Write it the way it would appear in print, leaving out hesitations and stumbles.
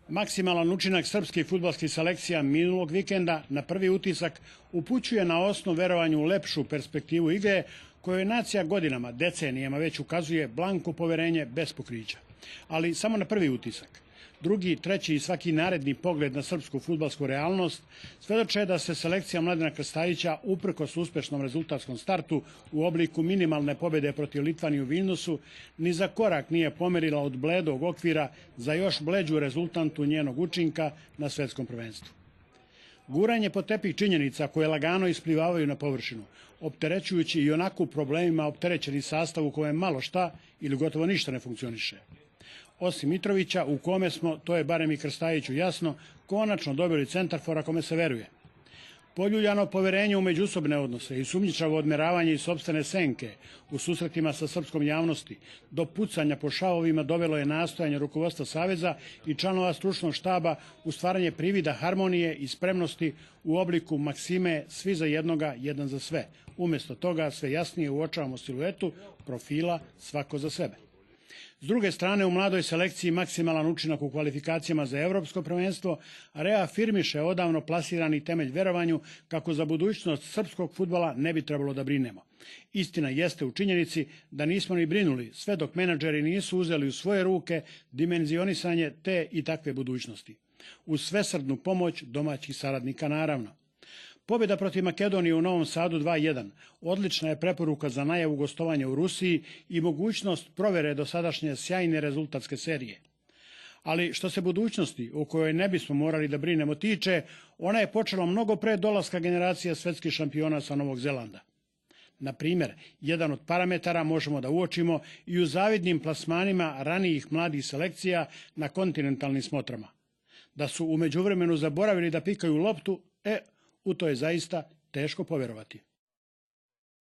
Maksimalan učinak srpskih fudbalskih selekcija minulog vikenda na prvi utisak upućuje na osnov verovanju u lepšu perspektivu igre kojoj nacija godinama, decenijama već ukazuje blanko poverenje bez pokrića. Ali samo na prvi utisak. Drugi, treći i svaki naredni pogled na srpsku fudbalsku realnost svedoče da se selekcija Mladena Krstajića uprkos uspešnom rezultatskom startu u obliku minimalne pobjede protiv Litvanije u Vilnusu ni za korak nije pomerila od bledog okvira za još bleđu rezultantu njenog učinka na svetskom prvenstvu. Guranje pod tepih činjenica koje lagano isplivavaju na površinu, opterećujući i onako problemima opterećeni sastav u kojem malo šta ili gotovo ništa ne funkcioniše. Osim Mitrovića, u kome smo, to je barem i Krstajiću jasno, konačno dobili centarfora kome se veruje. Poljuljano poverenje u međusobne odnose i sumnjičavo odmeravanje iz sopstvene senke u susretima sa srpskom javnosti do pucanja po šavovima dovelo je nastojanje rukovodstva Saveza i članova stručnog štaba u stvaranje privida harmonije i spremnosti u obliku maksime svi za jednoga, jedan za sve. Umjesto toga sve jasnije uočavamo siluetu profila svako za sebe. S druge strane, u mladoj selekciji maksimalan učinak u kvalifikacijama za evropsko prvenstvo reafirmiše odavno plasirani temelj verovanju kako za budućnost srpskog fudbala ne bi trebalo da brinemo. Istina jeste u činjenici da nismo ni brinuli sve dok menadžeri nisu uzeli u svoje ruke dimenzionisanje te i takve budućnosti. Uz svesrdnu pomoć domaćih saradnika naravno. Pobjeda protiv Makedonije u Novom Sadu 2:1 odlična je preporuka za najavu gostovanja u Rusiji i mogućnost provere dosadašnje sjajne rezultatske serije. Ali što se budućnosti, o kojoj ne bismo morali da brinemo, tiče, ona je počela mnogo pre dolaska generacija svetskih šampiona sa Novog Zelanda. Na primjer, jedan od parametara možemo da uočimo i u zavidnim plasmanima ranijih mladih selekcija na kontinentalnim smotrama. Da su u međuvremenu zaboravili da pikaju loptu, u to je zaista teško poverovati.